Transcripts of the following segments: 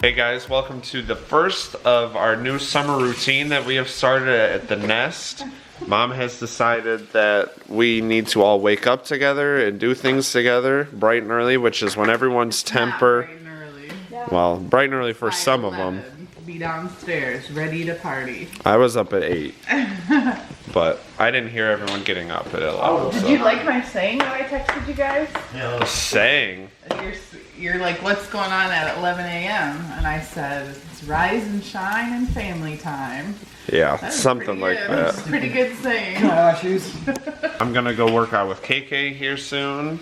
Hey guys, welcome to the first of our new summer routine that we have started at the nest. Mom has decided that we need to all wake up together and do things together bright and early, which is when everyone's temper. Bright and early. Well, bright and early for some of them. Be downstairs, ready to party. I was up at 8, but I didn't hear everyone getting up at 11. Did you like my saying that I texted you guys? Yeah, saying? You're like, what's going on at 11 a.m.? And I said, it's rise and shine and family time. Yeah, something like that. That's a pretty good saying. I'm gonna go work out with KK here soon.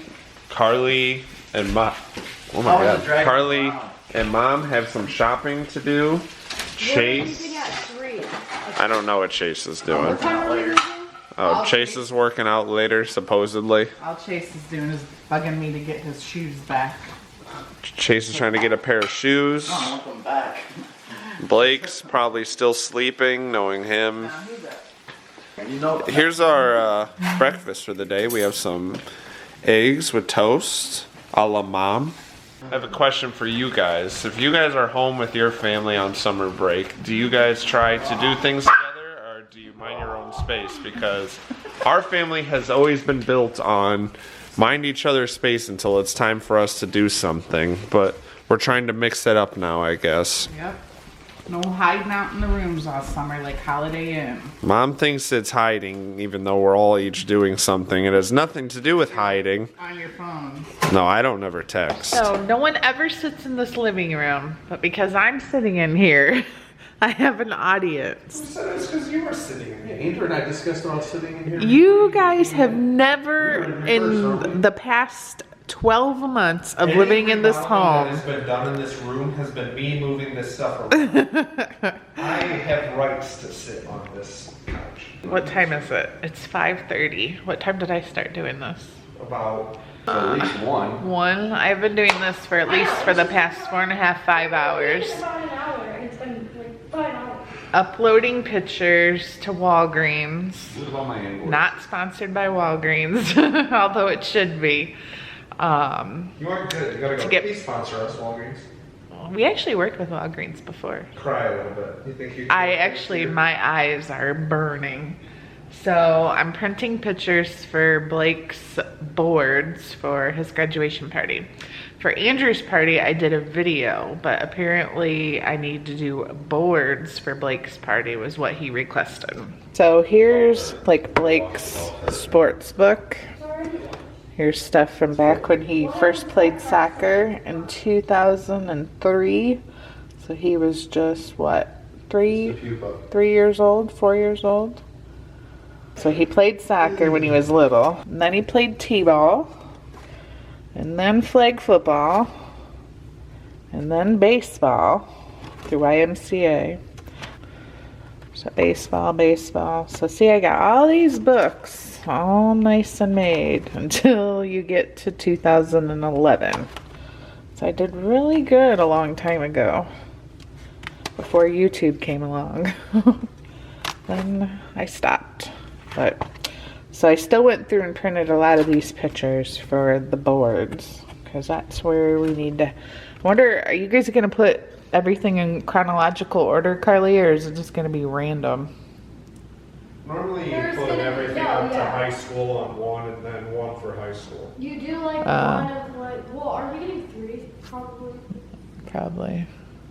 Karli and Karli and Mom have some shopping to do. Chase. I don't know what Chase is doing. Oh, Chase is working out later, supposedly. All Chase is doing is bugging me to get his shoes back. Chase is trying to get a pair of shoes. I want them back. Blake's probably still sleeping, knowing him. Here's our breakfast for the day. We have some eggs with toast, a la Mom. I have a question for you guys. If you guys are home with your family on summer break, do you guys try to do things together or do you mind your own space? Because our family has always been built on mind each other's space until it's time for us to do something. But we're trying to mix that up now, I guess. Yep. No hiding out in the rooms all summer like Holiday Inn. Mom thinks it's hiding, even though we're all each doing something. It has nothing to do with hiding. On your phone. No, I don't never text. So no one ever sits in this living room, but because I'm sitting in here, I have an audience. Who said it's because you were sitting in here? Andrew and I discussed about sitting in here. You guys have never, in the past 12 months of living in this home. That has been done in this room has been me moving this stuff around. I have rights to sit on this couch. What time is it? It's 5:30. What time did I start doing this? About at least one. 1. I've been doing this for at least for the past 4.5, 5 hours. It's about an hour, and it's been like 5 hours. Uploading pictures to Walgreens. What about my invoice? Not sponsored by Walgreens, although it should be. You aren't good. You gotta go. Please sponsor us, Walgreens. We actually worked with Walgreens before. Cry a little bit. You think you? My eyes are burning. So I'm printing pictures for Blake's boards for his graduation party. For Andrew's party, I did a video, but apparently I need to do boards for Blake's party was what he requested. So here's like Blake's sports book. Here's stuff from back when he first played soccer in 2003. So he was just, what, 3 years old, 4 years old? So he played soccer when he was little. And then he played t-ball. And then flag football. And then baseball through YMCA. So baseball. So see, I got all these books all nice and made until you get to 2011. So I did really good a long time ago before YouTube came along. Then I stopped. But so I still went through and printed a lot of these pictures for the boards because that's where we need to. I wonder, are you guys gonna put everything in chronological order, Karli, or is it just gonna be random? Normally you put everything up to high school on one and then one for high school. You do like one of like, well, are we getting 3? Probably. Probably.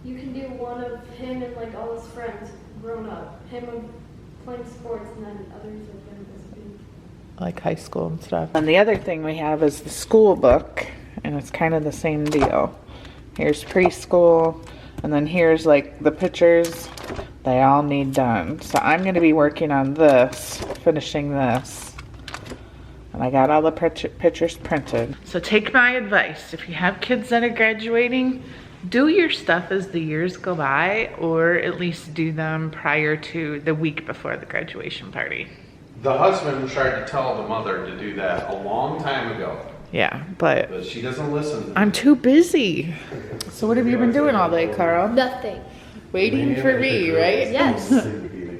You can do one of him and like all his friends grown up. Him playing sports and then others of him as a baby. Like high school and stuff. And the other thing we have is the school book, and it's kind of the same deal. Here's preschool, and then here's like the pictures they all need done. So I'm going to be working on this, finishing this. And I got all the pictures printed. So take my advice. If you have kids that are graduating, do your stuff as the years go by, or at least do them prior to the week before the graduation party. The husband tried to tell the mother to do that a long time ago. Yeah, but she doesn't listen. I'm too busy. So what have you been doing all day, Carl? Nothing. Waiting for me, right? Yes.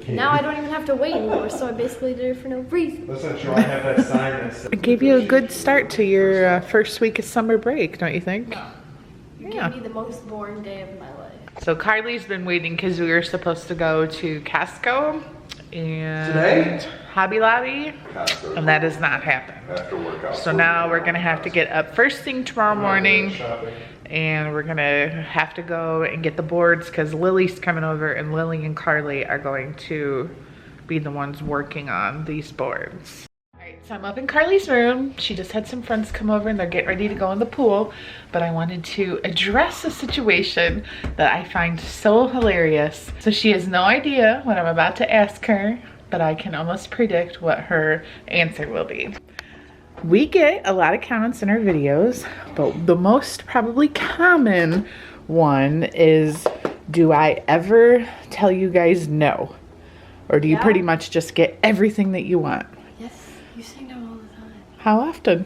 Now I don't even have to wait anymore, so I basically did it for no reason. Listen, Joe, I have that sign that says... It gave you a good start to your first week of summer break, don't you think? No. You gave me the most boring day of my life. So Karli's been waiting because we were supposed to go to Costco and Today? Hobby Lobby, and that has not happened. After workout. So now we're gonna have to get up first thing tomorrow morning, and we're gonna have to go and get the boards because Lily's coming over, and Lily and Karli are going to be the ones working on these boards. Alright, so I'm up in Karli's room. She just had some friends come over and they're getting ready to go in the pool, but I wanted to address a situation that I find so hilarious. So she has no idea what I'm about to ask her, but I can almost predict what her answer will be. We get a lot of comments in our videos, but the most probably common one is, do I ever tell you guys no? Or do you pretty much just get everything that you want? Yes, you say no all the time. How often?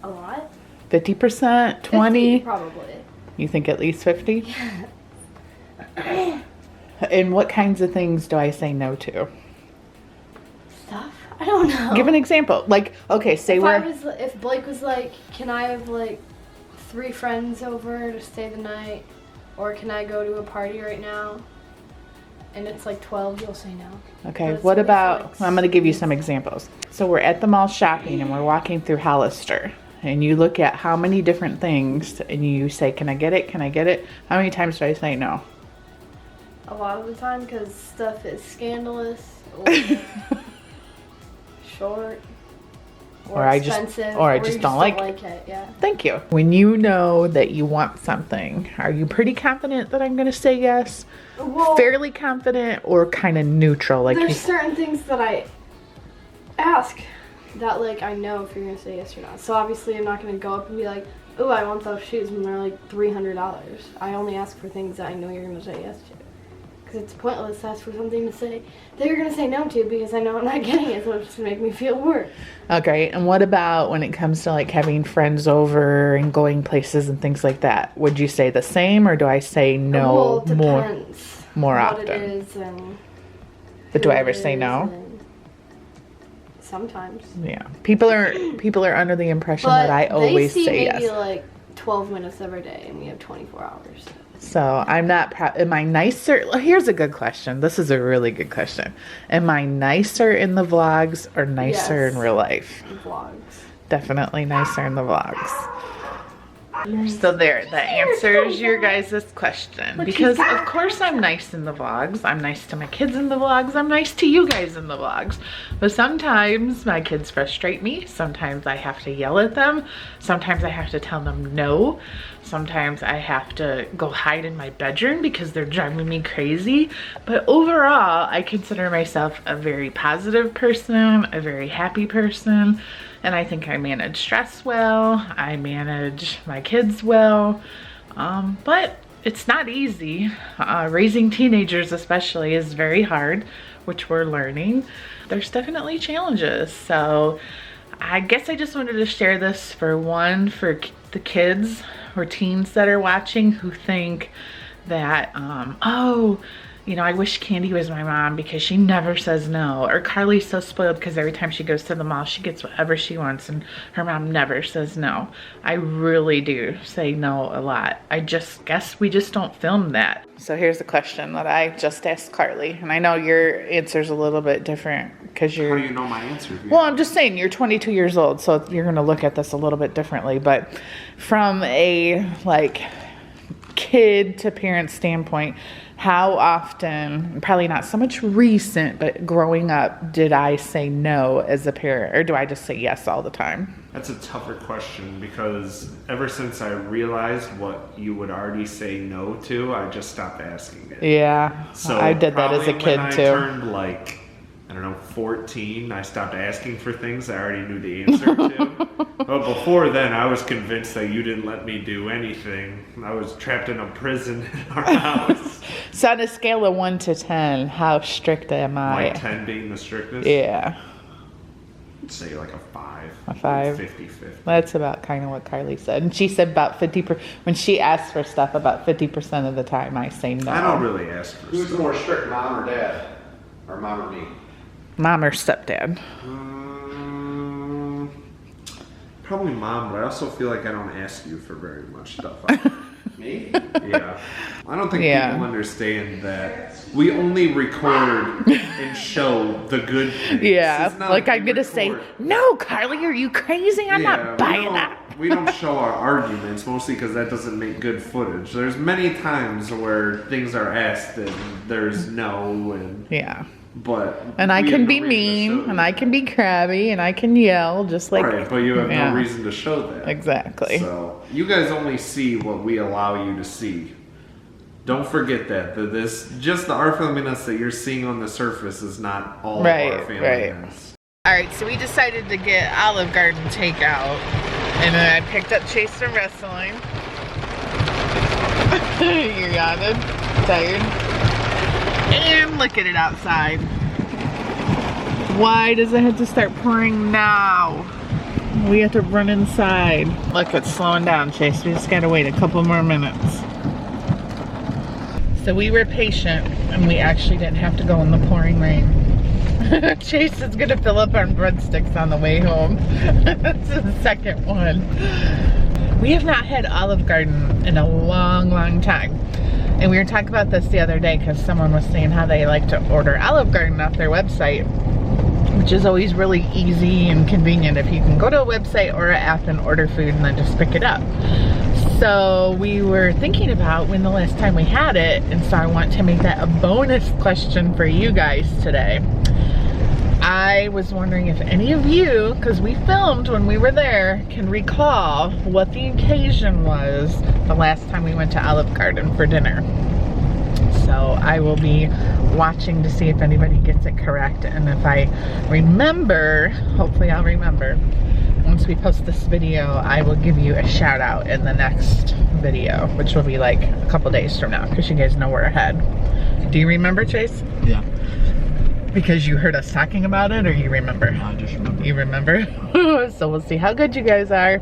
A lot? 50%, 20? 50, probably. You think at least 50? And what kinds of things do I say no to? Stuff? I don't know. Give an example. Like, okay, say if Blake was like, can I have like 3 friends over to stay the night? Or can I go to a party right now? And it's like 12, you'll say no. Okay, what about, I'm going to give you some examples. So we're at the mall shopping and we're walking through Hollister. And you look at how many different things and you say, can I get it? Can I get it? How many times do I say no? A lot of the time, because stuff is scandalous or short or expensive, or I just don't like it. Yeah. Thank you. When you know that you want something, are you pretty confident that I'm going to say yes? Well, fairly confident or kind of neutral? Like there's certain things that I ask that like I know if you're going to say yes or not. So obviously I'm not going to go up and be like, oh, I want those shoes when they're like $300. I only ask for things that I know you're going to say yes to. Because it's pointless to ask for something to say that you're going to say no to because I know I'm not getting it, so it's just going to make me feel worse. Okay, and what about when it comes to like having friends over and going places and things like that? Would you say the same, or do I say no Well, it depends more what often? It is and but do who I ever it say is no? and sometimes. Yeah, people are under the impression that I always say they see maybe yes. like 12 minutes every day, and we have 24 hours. So I'm not proud. Am I nicer? Here's a good question. This is a really good question. Am I nicer in the vlogs or nicer Yes. in real life? Vlogs. Definitely nicer in the vlogs. So there, that answers your guys' question. Because of course I'm nice in the vlogs. I'm nice to my kids in the vlogs. I'm nice to you guys in the vlogs. But sometimes my kids frustrate me. Sometimes I have to yell at them. Sometimes I have to tell them no. Sometimes I have to go hide in my bedroom because they're driving me crazy. But overall, I consider myself a very positive person, a very happy person. And I think I manage stress well, I manage my kids well, but it's not easy. Raising teenagers especially is very hard, which we're learning. There's definitely challenges. So I guess I just wanted to share this for the kids or teens that are watching who think that, oh, you know, I wish Candi was my mom because she never says no. Or Karli's so spoiled because every time she goes to the mall, she gets whatever she wants and her mom never says no. I really do say no a lot. I just guess we just don't film that. So here's a question that I just asked Karli. And I know your answer's a little bit different because you're... How do you know my answer? Well, I'm just saying you're 22 years old, so you're going to look at this a little bit differently. But from a, like, kid to parent standpoint, how often, probably not so much recent, but growing up, did I say no as a parent, or do I just say yes all the time? That's a tougher question because ever since I realized what you would already say no to, I just stopped asking it. Yeah, So I did that as a probably kid when I too. turned like, I don't know, 14, I stopped asking for things I already knew the answer to. But before then, I was convinced that you didn't let me do anything. I was trapped in a prison in our house. So on a scale of 1 to 10, how strict am I? Like 10 being the strictest? Yeah. I'd say like a 5. A 5? 50-50. That's about kind of what Karli said. And she said about 50%, when she asks for stuff, about 50% of the time I say no. I don't really ask for Who's stuff. more strict, mom or dad? Or mom or me? Mom or stepdad? Probably mom, but I also feel like I don't ask you for very much stuff. Me? Yeah. I don't think Yeah. people understand that we only record and show the good things. Yeah, It's not like we I'm gonna say, record- no, Karli, are you crazy? I'm Yeah, not buying that. we don't show our arguments, mostly because that doesn't make good footage. There's many times where things are asked and there's no, and Yeah. but And I we can have be no reason to mean, show and that. I can be crabby, and I can yell, just like. Right, but you have Yeah. no reason to show that. Exactly. So you guys only see what we allow you to see. Don't forget that the our familyness that you're seeing on the surface is not all of our Right, familyness. Alright, so we decided to get Olive Garden takeout. And then I picked up Chase from wrestling. You're yawning? Tired? And look at it outside. Why does it have to start pouring now? We have to run inside. Look, it's slowing down, Chase. We just gotta wait a couple more minutes. So we were patient, and we actually didn't have to go in the pouring rain. Chase is gonna fill up our breadsticks on the way home. That's the second one. We have not had Olive Garden in a long, long time. And we were talking about this the other day because someone was saying how they like to order Olive Garden off their website, which is always really easy and convenient if you can go to a website or an app and order food and then just pick it up. So we were thinking about when the last time we had it, and so I want to make that a bonus question for you guys today. I was wondering if any of you, because we filmed when we were there, can recall what the occasion was the last time we went to Olive Garden for dinner. So I will be watching to see if anybody gets it correct, and if I remember, hopefully I'll remember. Once we post this video, I will give you a shout out in the next video, which will be like a couple days from now, because you guys know we're ahead. Do you remember, Chase? Yeah, Because you heard us talking about it, or you remember? I just remember. You remember? So we'll see how good you guys are.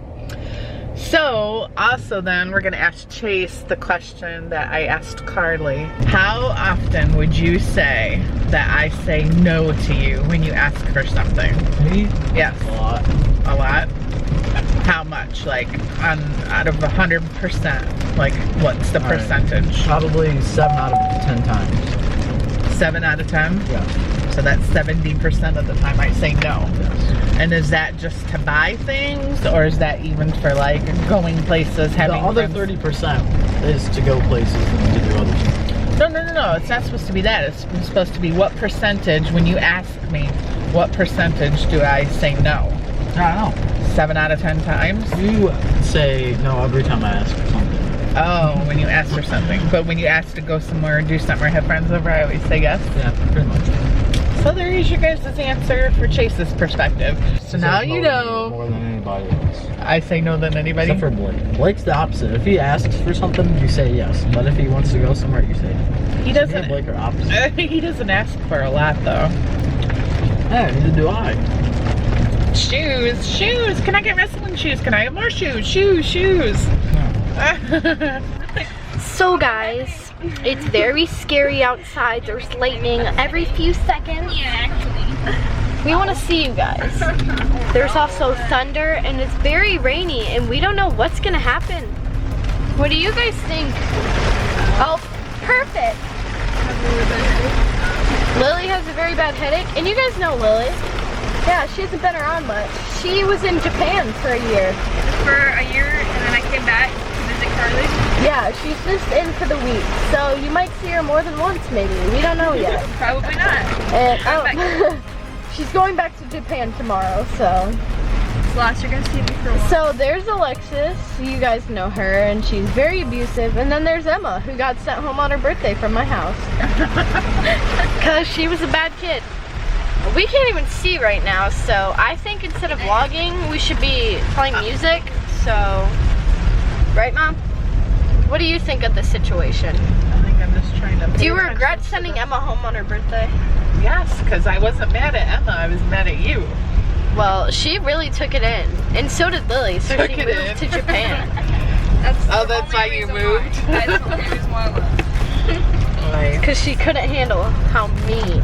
So, also then, we're gonna ask Chase the question that I asked Karli. How often would you say that I say no to you when you ask for something? Me? Yes. A lot. A lot? How much? Like, out of 100%, like, what's the All right. percentage? Probably 7 out of 10 times. 7 out of 10? Yeah. So that's 70% of the time I say no. Yes. And is that just to buy things, or is that even for like going places, The having other friends? 30% is to go places and to do other stuff. No. It's not supposed to be that. It's supposed to be what percentage, when you ask me, what percentage do I say no? I don't know. 7 out of 10 times? You say no every time I ask for something. Oh, when you ask for something. But when you ask to go somewhere or do something or have friends over, I always say yes. Yeah, pretty much. So there is your guys' answer for Chase's perspective. So now you know. More than anybody else. I say no than anybody. Except for Blake. Blake's the opposite. If he asks for something, you say yes. But if he wants to go somewhere, you say no. He Me and doesn't. Blake are opposite. He doesn't ask for a lot though. Yeah, neither do I. Shoes. Can I get wrestling shoes? Can I have more shoes? Shoes. So guys, it's very scary outside. There's lightning every few seconds. We want to see you guys. There's also thunder and it's very rainy and we don't know what's gonna happen. What do you guys think? Oh, perfect. Lily has a very bad headache, and you guys know Lily. Yeah, she hasn't been around much. She was in Japan for a year. For a year, and then I came back to visit Karli. Yeah, she's just in for the week, so you might see her more than once maybe. We don't know yet. Probably not. And she's going back to Japan tomorrow, so. It's the last you're gonna see me for a while. So there's Alexis, you guys know her, and she's very abusive. And then there's Emma, who got sent home on her birthday from my house. Because she was a bad kid. We can't even see right now, so I think instead of vlogging, we should be playing music, so. Right, Mom? What do you think of the situation? I think I'm just trying to. Do you regret sending Emma home on her birthday? Yes, because I wasn't mad at Emma. I was mad at you. Well, she really took it in, and so did Lily, so Took she it moved in. to Japan. That's Oh, the that's only why you reason moved? Why. That's the only reason why I left. Because she couldn't handle how mean.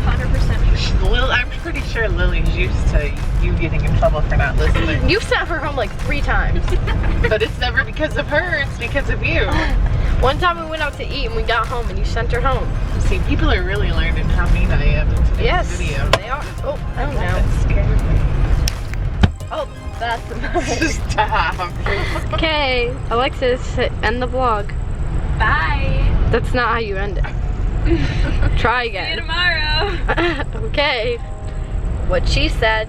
100% true. I'm pretty sure Lily's used to you getting in trouble for not listening. You've sent her home like 3 times. But it's never because of her, it's because of you. One time we went out to eat and we got home and you sent her home. See, people are really learning how mean I am in today's Yes, video. they are. Oh, I don't know. That scared me. Oh, that's the Stop. Okay, Alexis, end the vlog. Bye. That's not how you end it. Try See you again. tomorrow. Okay. What she said.